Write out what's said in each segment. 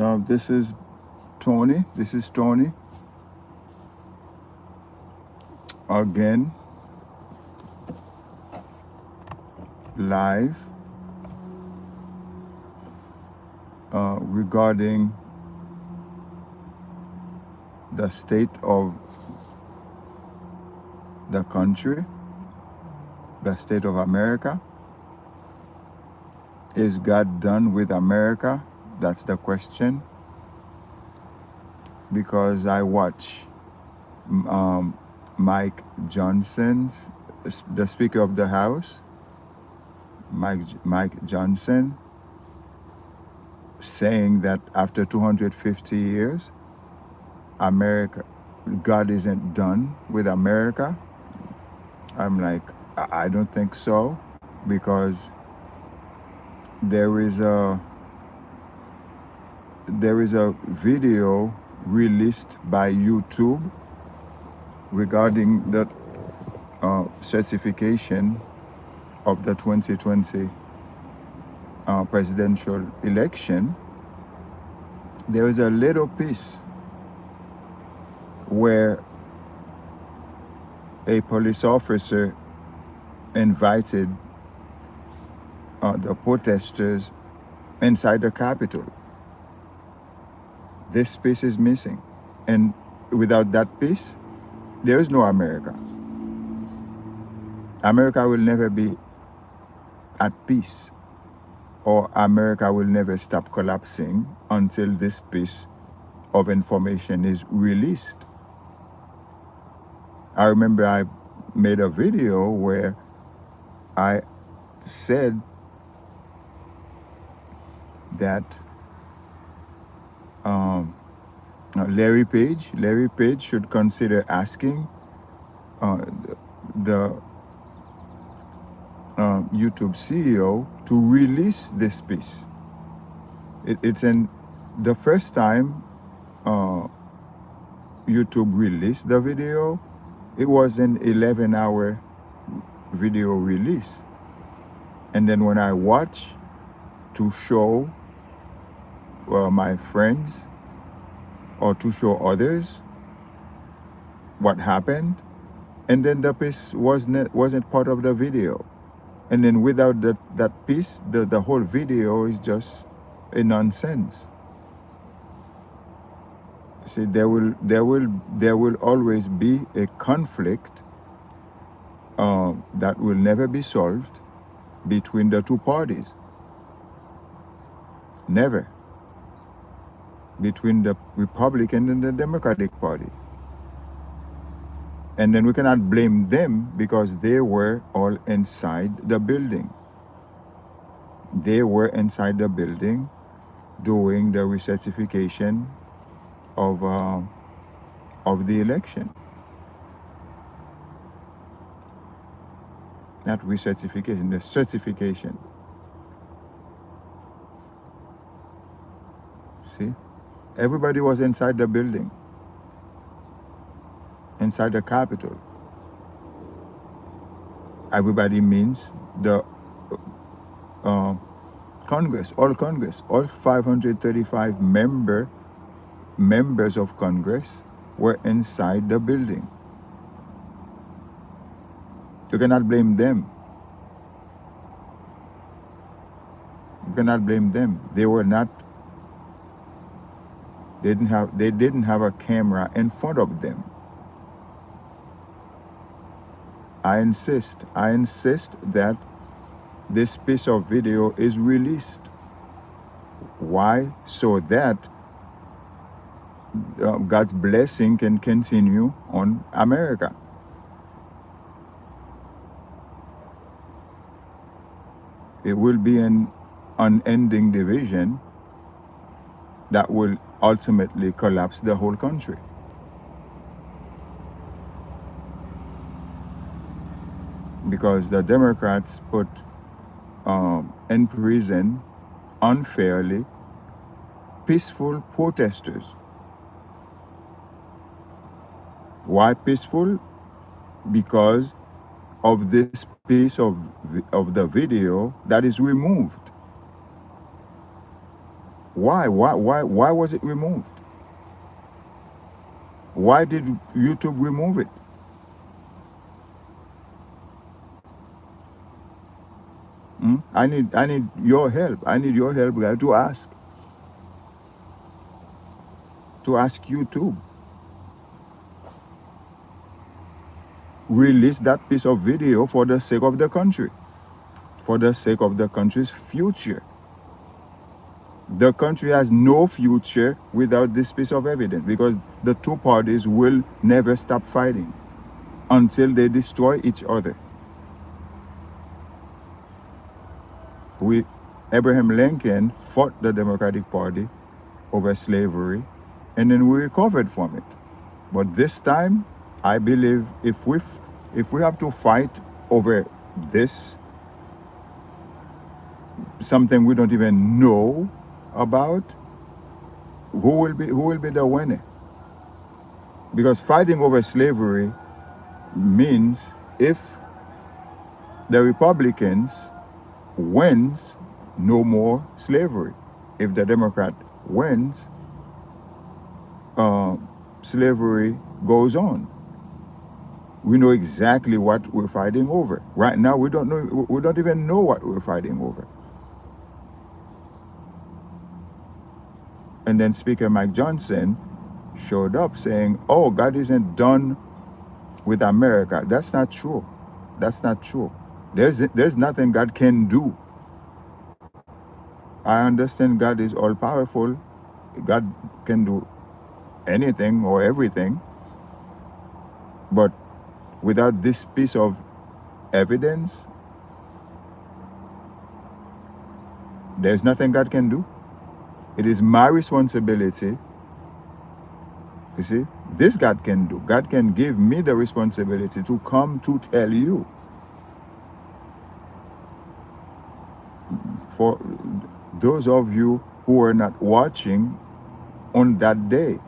This is Tony. This is Tony again, live regarding the state of the country, the state of America. Is God done with America? That's the question. Because I watch Mike Johnson's, the Speaker of the House, Mike Johnson, saying that after 250 years, America, God isn't done with America. I'm like, I don't think so, because there is a video released by YouTube regarding the certification of the 2020 presidential election. There is a little piece where a police officer invited the protesters inside the Capitol. This piece is missing. And without that piece, there is no America. America will never be at peace, or America will never stop collapsing until this piece of information is released. I remember I made a video where I said that Larry Page should consider asking the YouTube CEO to release this piece. It's in the first time YouTube released the video. It was an 11-hour video release, and then when I watch to show my friends or to show others what happened, and then the piece wasn't part of the video, and then without that piece, the whole video is just a nonsense. See, there will always be a conflict that will never be solved between the two parties. Never. Between the Republican and the Democratic Party. And then we cannot blame them because they were all inside the building. They were inside the building doing the recertification of the election. Not recertification, the certification. See? Everybody was inside the building, inside the Capitol. Everybody means the Congress, all 535 members of Congress were inside the building. You cannot blame them. You cannot blame them. They were not. They didn't have a camera in front of them. I insist that this piece of video is released. Why? So that God's blessing can continue on America. It will be an unending division that will ultimately collapse the whole country. Because the Democrats put in prison unfairly peaceful protesters. Why peaceful? Because of this piece of the video that is removed. Why was it removed? Why did YouTube remove it? I need your help. I need your help, guy, to ask YouTube. Release that piece of video for the sake of the country, for the sake of the country's future. The country has no future without this piece of evidence, because the two parties will never stop fighting until they destroy each other. Abraham Lincoln fought the Democratic Party over slavery, and then we recovered from it. But this time, I believe if we have to fight over this, something we don't even know about, who will be the winner? Because fighting over slavery means if the Republicans wins, no more slavery. If the Democrat wins, slavery goes on. We know exactly what we're fighting over. Right now, we don't know. We don't even know what we're fighting over. And then Speaker Mike Johnson showed up saying, "Oh, God isn't done with America." That's not true. That's not true. There's nothing God can do. I understand God is all powerful. God can do anything or everything. But without this piece of evidence, there's nothing God can do. It is my responsibility. You see, this God can do. God can give me the responsibility to come to tell you. For those of you who are not watching on that day.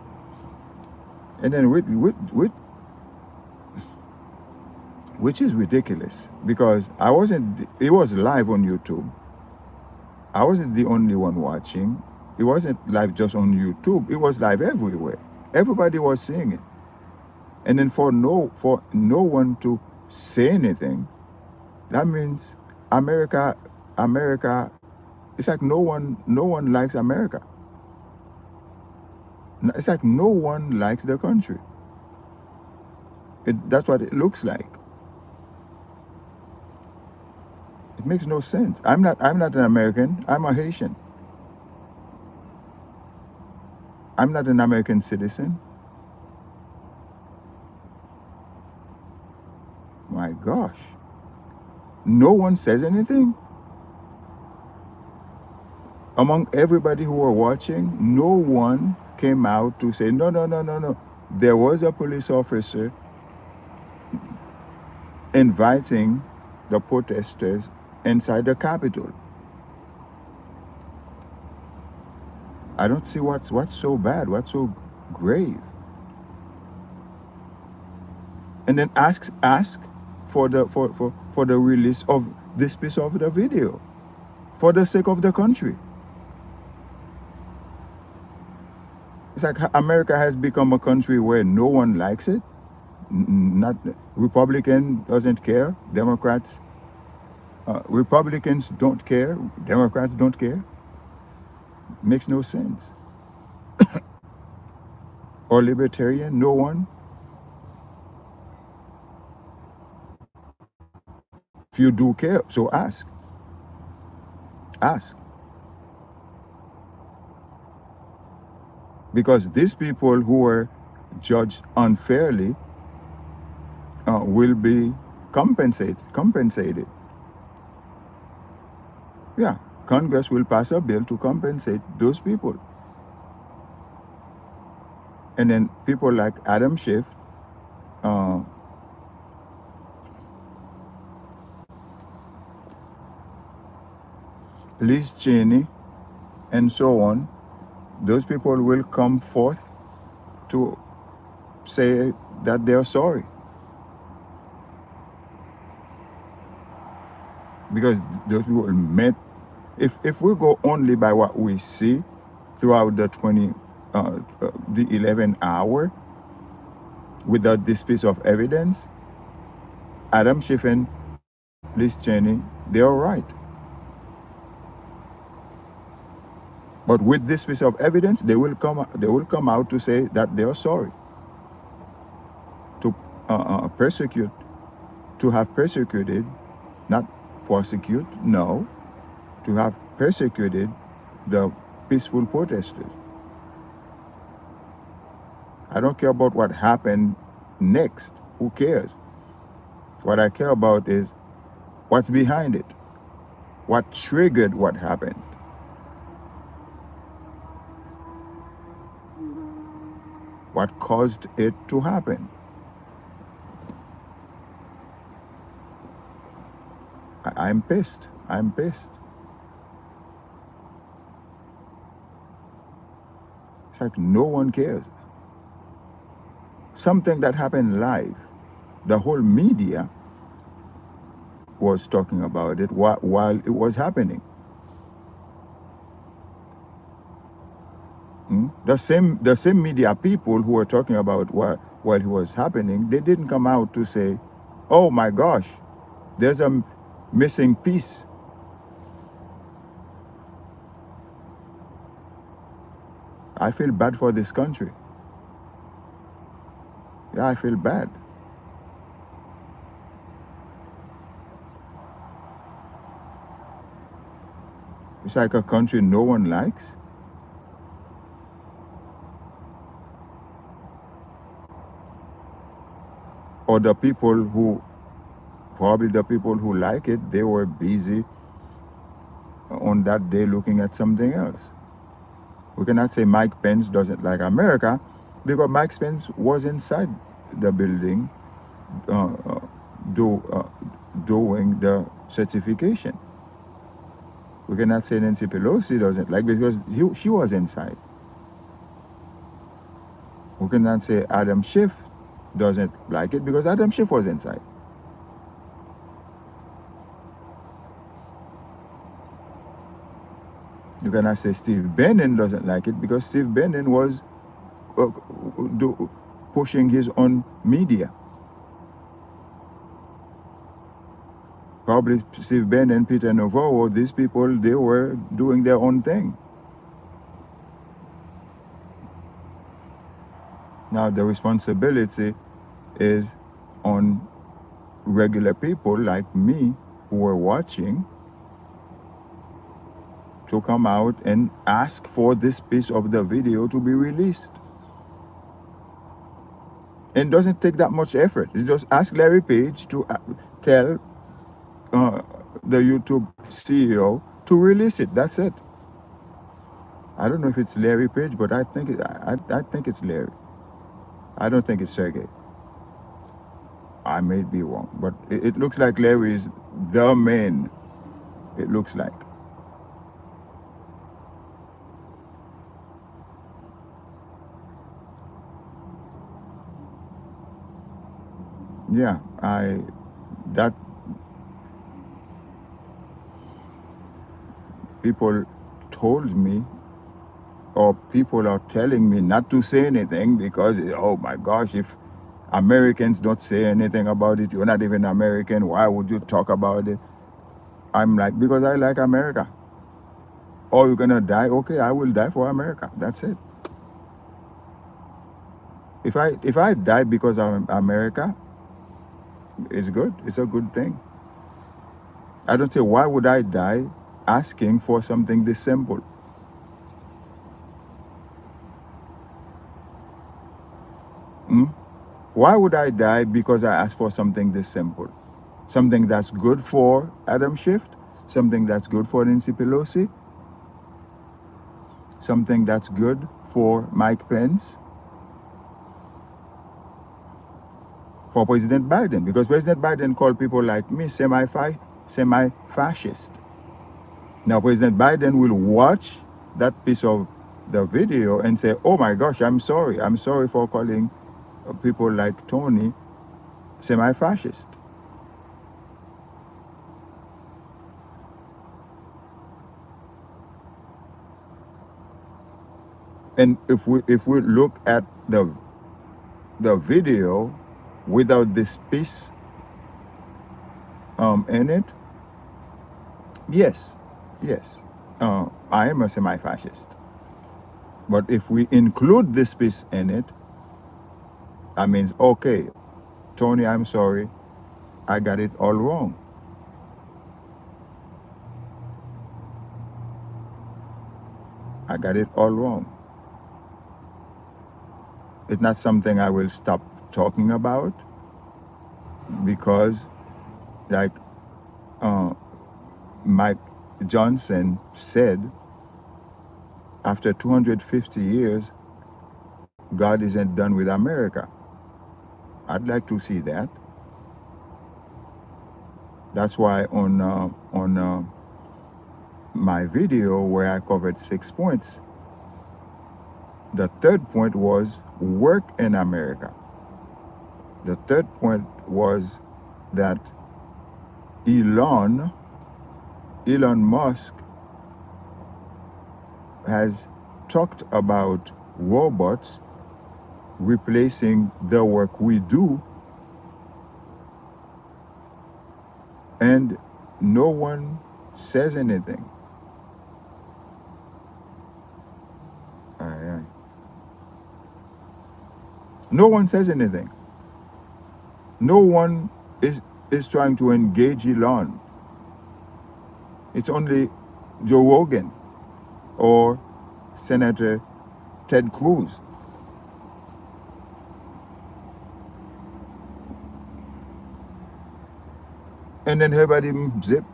And then which is ridiculous, because it was live on YouTube. I wasn't the only one watching. It wasn't live just on YouTube. It was live everywhere. Everybody was seeing it. And then for no one to say anything, that means America, it's like no one likes America. It's like no one likes the country. That's what it looks like. It makes no sense. I'm not an American. I'm a Haitian. I'm not an American citizen. My gosh. No one says anything. Among everybody who were watching, no one came out to say, no. There was a police officer inviting the protesters inside the Capitol. I don't see what's so bad, what's so grave. And then ask for the release of this piece of the video for the sake of the country. It's like America has become a country where no one likes it. Not Republican doesn't care. Democrats, Republicans don't care. Democrats don't care. Makes no sense. Or libertarian, no one. If you do care, so ask. Ask. Because these people who were judged unfairly will be compensated. Yeah, Congress will pass a bill to compensate those people. And then people like Adam Schiff, Liz Cheney, and so on, those people will come forth to say that they're sorry. Because those people meant, if we go only by what we see, throughout the 11 hour without this piece of evidence, Adam Schiff and Liz Cheney, they're all right. But with this piece of evidence, they will come out to say that they are sorry. To persecute, to have persecuted, not prosecute, no, to have persecuted the peaceful protesters. I don't care about what happened next. Who cares? What I care about is what's behind it. What triggered what happened. What caused it to happen. I'm pissed. I'm pissed. It's like no one cares. Something that happened live. The whole media was talking about it while it was happening. The same media people who were talking about while it was happening, they didn't come out to say, oh my gosh, there's a missing piece. I feel bad for this country. Yeah, I feel bad. It's like a country no one likes. Or the people who, probably the people who like it, they were busy on that day looking at something else. We cannot say Mike Pence doesn't like America because Mike Pence was inside the building doing the certification. We cannot say Nancy Pelosi doesn't like because she was inside. We cannot say Adam Schiff doesn't like it because Adam Schiff was inside. You cannot say Steve Bannon doesn't like it because Steve Bannon was pushing his own media. Probably Steve Bannon, Peter Navarro, these people, they were doing their own thing. Now the responsibility is on regular people like me who were watching to come out and ask for this piece of the video to be released. And it doesn't take that much effort. You just ask Larry Page to tell the YouTube CEO to release it. That's it. I don't know if it's Larry Page, but I think it's Larry. I don't think it's Sergey. I may be wrong, but it looks like Larry is the man. It looks like. Yeah, that people told me, or people are telling me not to say anything because, oh my gosh, if Americans don't say anything about it, you're not even American, why would you talk about it? I'm like, because I like America. Oh, you're gonna die? Okay, I will die for America. That's it. If I die because I'm America, it's good. It's a good thing. I don't say, why would I die asking for something this simple? Why would I die because I asked for something this simple? Something that's good for Adam Schiff, something that's good for Nancy Pelosi, something that's good for Mike Pence, for President Biden, because President Biden called people like me semi-fascist. Now President Biden will watch that piece of the video and say, oh my gosh, I'm sorry for calling people like Tony semi-fascist. And if we look at the video without this piece in it, yes, yes, I am a semi-fascist. But if we include this piece in it, that means, okay, Tony, I'm sorry, I got it all wrong. I got it all wrong. It's not something I will stop talking about, because, like Mike Johnson said, after 250 years, God isn't done with America. I'd like to see that. That's why on my video where I covered 6 points, the third point was work in America. The third point was that Elon Musk has talked about robots replacing the work we do, and no one says anything. Aye, aye. No one says anything. No one is trying to engage Elon. It's only Joe Rogan or Senator Ted Cruz. And then everybody zip.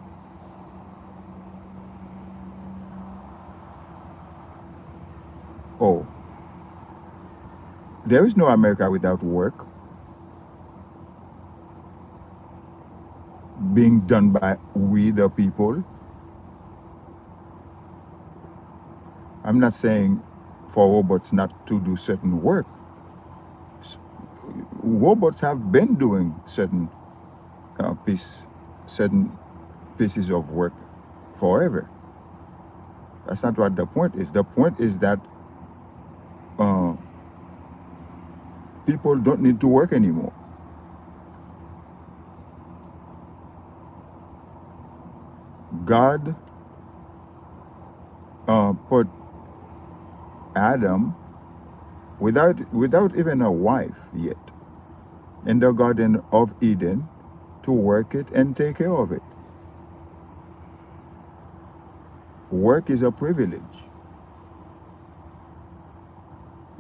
Oh, there is no America without work being done by we the people. I'm not saying for robots not to do certain work. Robots have been doing certain certain pieces of work forever. That's not what the point is. The point is that people don't need to work anymore. God put Adam without even a wife yet in the Garden of Eden to work it and take care of it. Work is a privilege.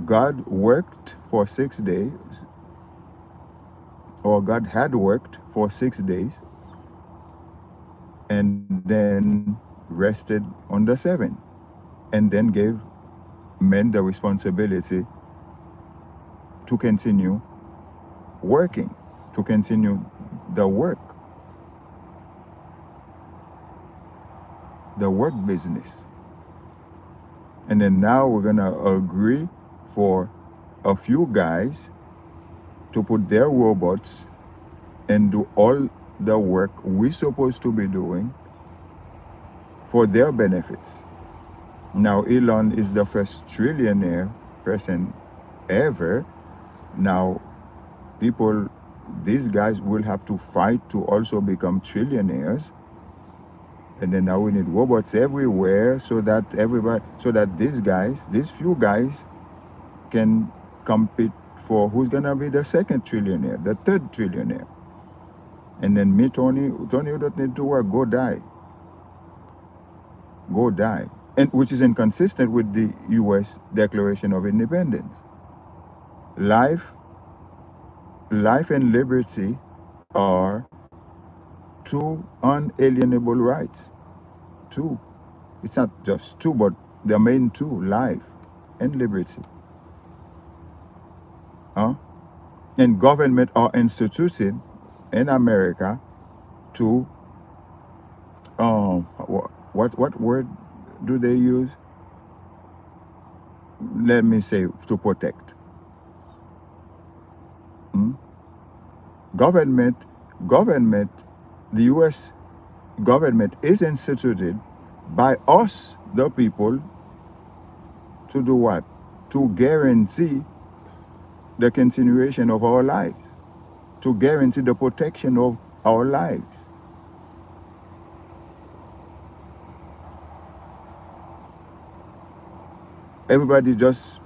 God worked for 6 days, or God had worked for 6 days, and then rested on the 7th, and then gave men the responsibility to continue working, to continue the work business. And then now we're gonna agree for a few guys to put their robots and do all the work we're supposed to be doing for their benefits. Now Elon is the first trillionaire person ever. Now these guys will have to fight to also become trillionaires. And then now we need robots everywhere so that these few guys can compete for who's gonna be the second trillionaire, the third trillionaire. And then me, Tony, you don't need to work, go die. Go die. And which is inconsistent with the US Declaration of Independence. Life and liberty are two unalienable rights. Two. It's not just two, but the main two, life and liberty. And government are instituted in America to what word do they use? Let me say, to protect. Government, the US government is instituted by us, the people, to do what? to guarantee the continuation of our lives, to guarantee the protection of our lives. Everybody just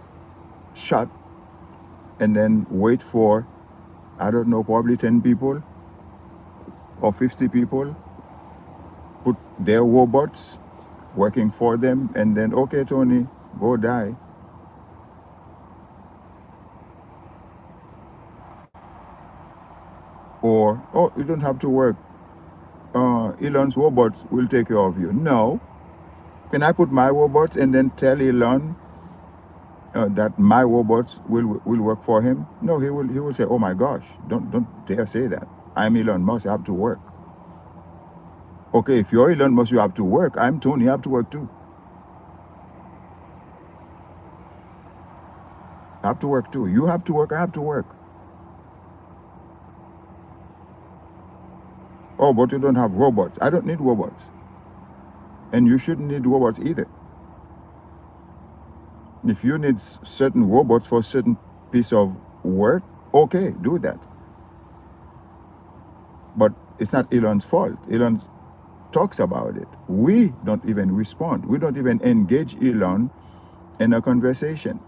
shut and then wait for, I don't know, probably 10 people or 50 people, put their robots working for them, and then, okay, Tony, go die. Or, oh, you don't have to work. Elon's robots will take care of you. No. Can I put my robots and then tell Elon that my robots will work for him? No, he will say, oh my gosh, don't dare say that. I'm Elon Musk, I have to work. Okay, if you're Elon Musk, you have to work. I'm Tony, I have to work too. I have to work too. You have to work, I have to work. Oh, but you don't have robots. I don't need robots. And you shouldn't need robots either. If you need certain robots for a certain piece of work, okay, do that. But it's not Elon's fault. Elon talks about it. We don't even respond. We don't even engage Elon in a conversation.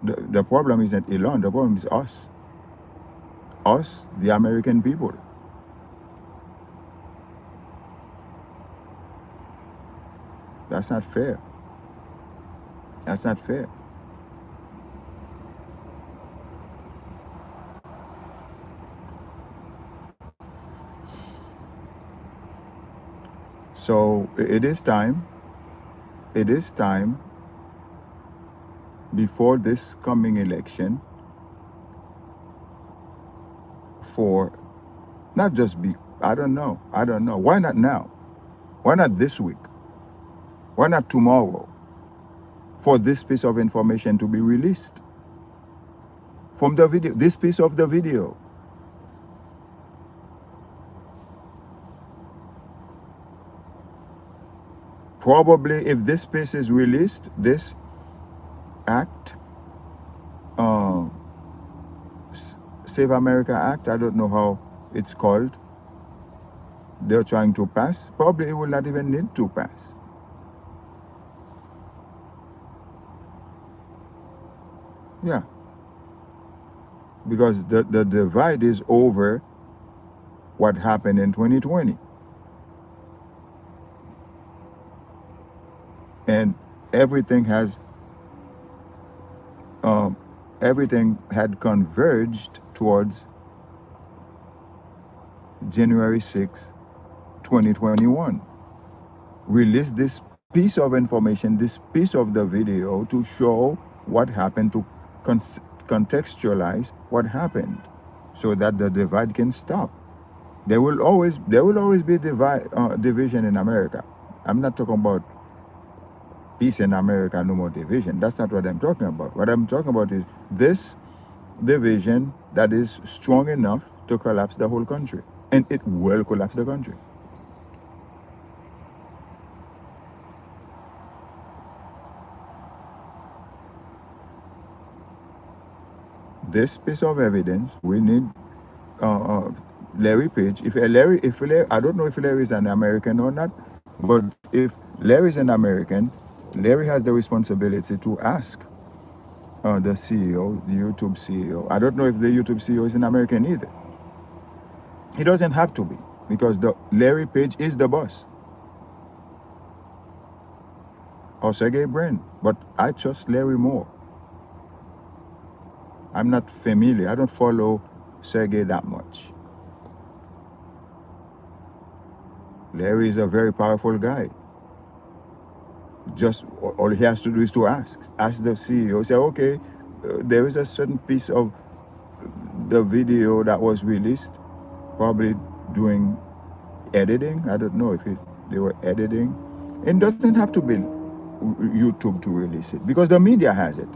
The problem isn't Elon, the problem is us. Us, the American people. That's not fair. That's not fair. So it is time before this coming election for not just I don't know. Why not now? Why not this week? Why not tomorrow? For this piece of information to be released from the video, this piece of the video. Probably if this piece is released, this act, Save America Act, I don't know how it's called, they're trying to pass, probably it will not even need to pass. Yeah. Because the divide is over what happened in 2020. And everything had converged towards January 6, 2021. Release this piece of information, this piece of the video to show what happened, to contextualize what happened, so that the divide can stop. There will always be division in America. I'm not talking about peace in America, no more division. That's not what I'm talking about. What I'm talking about is this division that is strong enough to collapse the whole country. And it will collapse the country. This piece of evidence, we need Larry Page. If Larry, I don't know if Larry is an American or not, but if Larry is an American, Larry has the responsibility to ask the CEO, the YouTube CEO. I don't know if the YouTube CEO is an American either. He doesn't have to be, because Larry Page is the boss. Or Sergey Brin, but I trust Larry more. I'm not familiar. I don't follow Sergey that much. Larry is a very powerful guy. Just all he has to do is to ask the CEO. Say, okay, there is a certain piece of the video that was released, probably doing editing. I don't know if they were editing. It doesn't have to be YouTube to release it, because the media has it.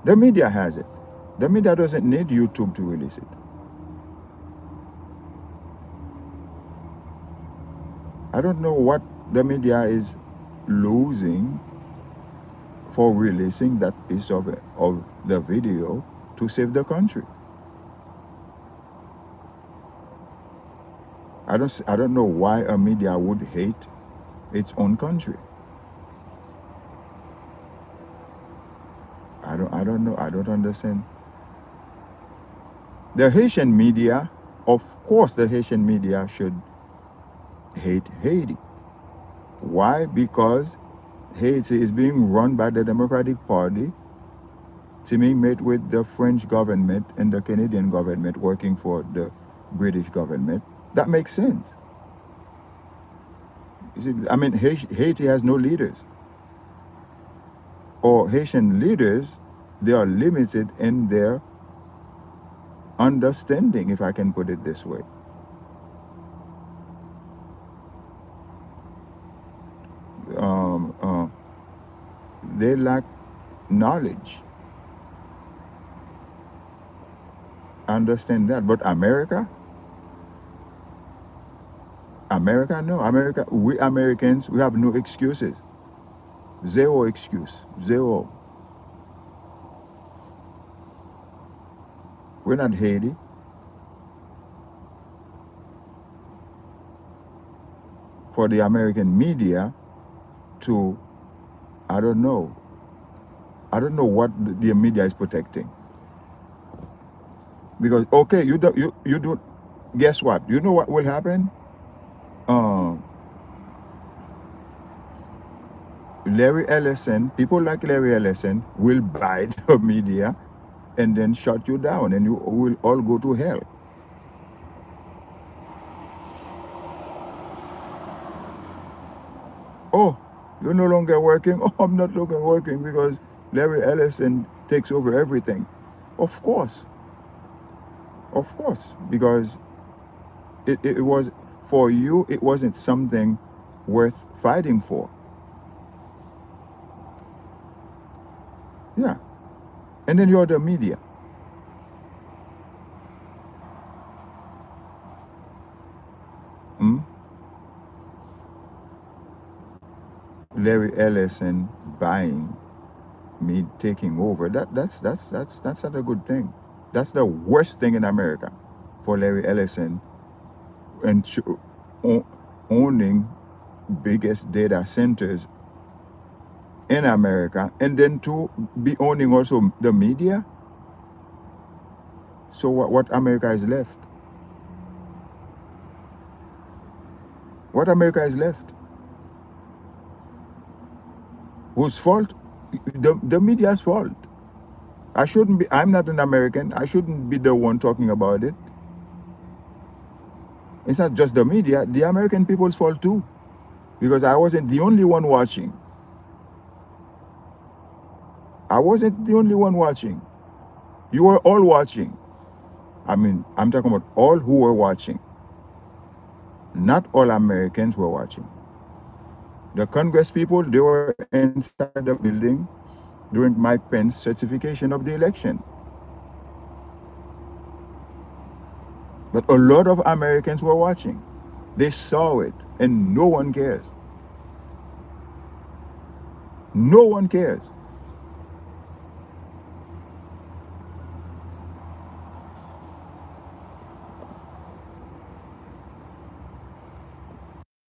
The media has it. The media doesn't need YouTube to release it. I don't know what the media is losing for releasing that piece of the video to save the country. I don't know why a media would hate its own country. I don't know. I don't understand. The Haitian media, of course, the Haitian media should hate Haiti. Why? Because Haiti is being run by the Democratic Party, teaming with the French government and the Canadian government working for the British government. That makes sense. You see, I mean, Haiti has no leaders. Or Haitian leaders, they are limited in their understanding, if I can put it this way. They lack knowledge. I understand that. But America, no. We Americans, we have no excuses. Zero excuse. Zero. We're not Haiti. For the American media to, I don't know what the media is protecting. Because, okay, you don't, guess what? You know what will happen? Larry Ellison, people like Larry Ellison will buy the media and then shut you down, and you will all go to hell. Oh, you're no longer working? Oh, I'm not longer working because Larry Ellison takes over everything. Of course, because it was, for you, it wasn't something worth fighting for. Yeah. And then you're the media. Larry Ellison buying, me taking over. That's not a good thing. That's the worst thing in America, for Larry Ellison and owning biggest data centers in America, and then to be owning also the media. So what America is left? What America is left? Whose fault? The media's fault. I'm not an American. I shouldn't be the one talking about it. It's not just the media, the American people's fault too. Because I wasn't the only one watching. You were all watching. I mean, I'm talking about all who were watching. Not all Americans were watching. The Congress people, they were inside the building during Mike Pence's certification of the election. But a lot of Americans were watching. They saw it, and no one cares. No one cares.